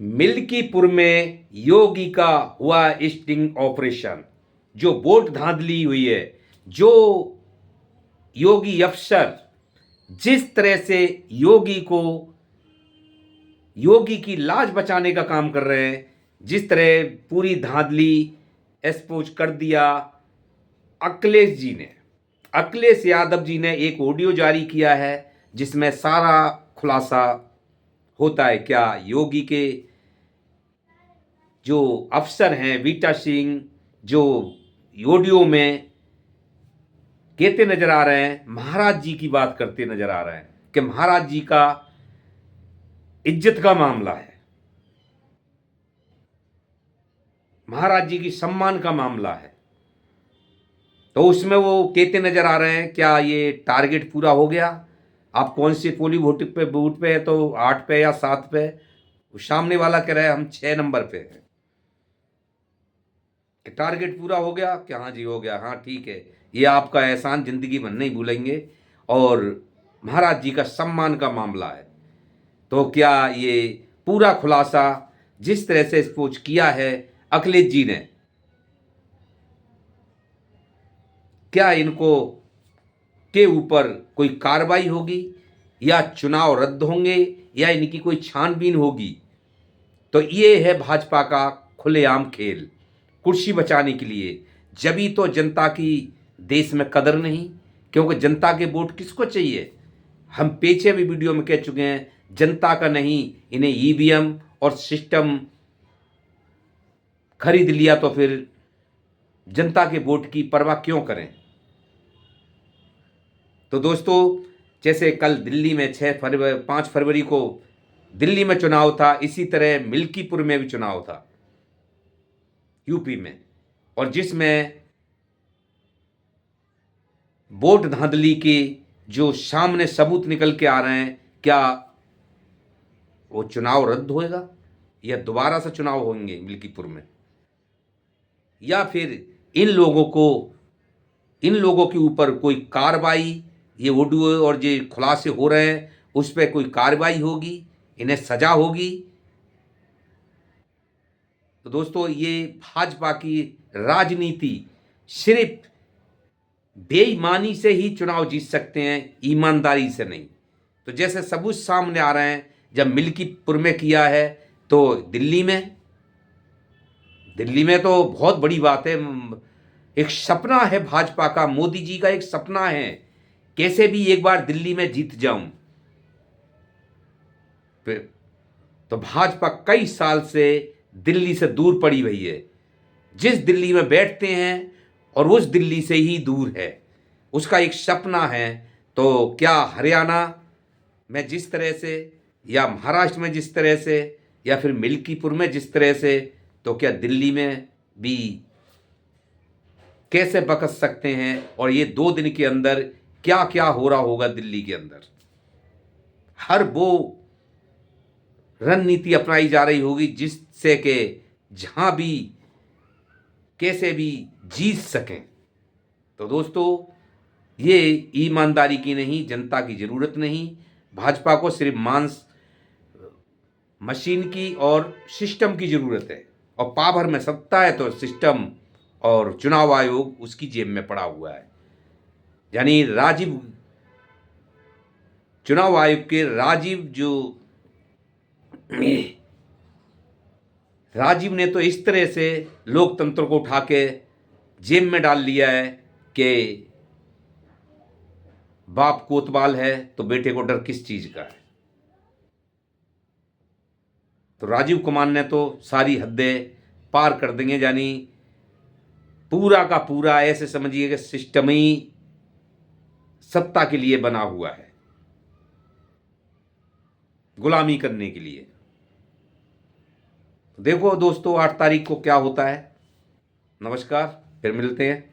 मिल्कीपुर में योगी का हुआ स्टिंग ऑपरेशन। जो वोट धांधली हुई है, जो योगी अफसर जिस तरह से योगी की लाज बचाने का काम कर रहे हैं, जिस तरह पूरी धांधली एक्सपोज कर दिया अखिलेश यादव जी ने एक ऑडियो जारी किया है जिसमें सारा खुलासा होता है। क्या योगी के जो अफसर हैं वीटा सिंह, जो ऑडियो में कहते नजर आ रहे हैं, महाराज जी की बात करते नजर आ रहे हैं कि महाराज जी का इज्जत का मामला है, महाराज जी की सम्मान का मामला है। तो उसमें वो कहते नजर आ रहे हैं क्या ये टारगेट पूरा हो गया, आप कौन से पोलिंग बूथ पे है, तो 8 पे या 7 पे। सामने वाला कह रहा है हम 6 नंबर पे हैं, कि टारगेट पूरा हो गया, क्या हाँ जी हो गया, हाँ ठीक है, ये आपका एहसान जिंदगी भर नहीं भूलेंगे और महाराज जी का सम्मान का मामला है। तो क्या ये पूरा खुलासा जिस तरह से एक्सपोज किया है अखिलेश जी ने, क्या इनको के ऊपर कोई कार्रवाई होगी या चुनाव रद्द होंगे या इनकी कोई छानबीन होगी? तो ये है भाजपा का खुलेआम खेल, कुर्सी बचाने के लिए। जभी तो जनता की देश में कदर नहीं, क्योंकि जनता के वोट किसको चाहिए? हम पीछे भी वीडियो में कह चुके हैं, जनता का नहीं, इन्हें ईवीएम और सिस्टम खरीद लिया तो फिर जनता के वोट की परवाह क्यों करें? तो दोस्तों, जैसे कल दिल्ली में 5 फरवरी को दिल्ली में चुनाव था, इसी तरह मिल्कीपुर में भी चुनाव था यूपी में, और जिसमें वोट धांधली के जो सामने सबूत निकल के आ रहे हैं, क्या वो चुनाव रद्द होएगा या दोबारा से चुनाव होंगे मिल्कीपुर में, या फिर इन लोगों के ऊपर कोई कार्रवाई, ये ऑडियो और जो खुलासे हो रहे हैं उस पर कोई कार्रवाई होगी, इन्हें सजा होगी? तो दोस्तों, ये भाजपा की राजनीति सिर्फ बेईमानी से ही चुनाव जीत सकते हैं, ईमानदारी से नहीं। तो जैसे सबूत सामने आ रहे हैं, जब मिल्कीपुर में किया है तो दिल्ली में तो बहुत बड़ी बात है। एक सपना है भाजपा का, मोदी जी का एक सपना है, कैसे भी एक बार दिल्ली में जीत जाऊं। तो भाजपा कई साल से दिल्ली से दूर पड़ी हुई है, जिस दिल्ली में बैठते हैं और उस दिल्ली से ही दूर है, उसका एक सपना है। तो क्या हरियाणा में जिस तरह से, या महाराष्ट्र में जिस तरह से, या फिर मिल्कीपुर में जिस तरह से, तो क्या दिल्ली में भी कैसे बकस सकते हैं? और ये 2 दिन के अंदर क्या क्या हो रहा होगा दिल्ली के अंदर, हर वो रणनीति अपनाई जा रही होगी जिससे कि जहां भी कैसे भी जीत सकें। तो दोस्तों, ये ईमानदारी की नहीं, जनता की जरूरत नहीं, भाजपा को सिर्फ मांस मशीन की और सिस्टम की जरूरत है, और पावर में सत्ता है तो सिस्टम और चुनाव आयोग उसकी जेब में पड़ा हुआ है। यानी चुनाव आयोग के राजीव ने तो इस तरह से लोकतंत्र को उठा के जेब में डाल लिया है कि बाप कोतवाल है तो बेटे को डर किस चीज का है। तो राजीव कुमार ने तो सारी हदें पार कर देंगे, यानी पूरा का पूरा ऐसे समझिए कि सिस्टम ही सत्ता के लिए बना हुआ है, गुलामी करने के लिए। देखो दोस्तों, 8 तारीख को क्या होता है। नमस्कार, फिर मिलते हैं।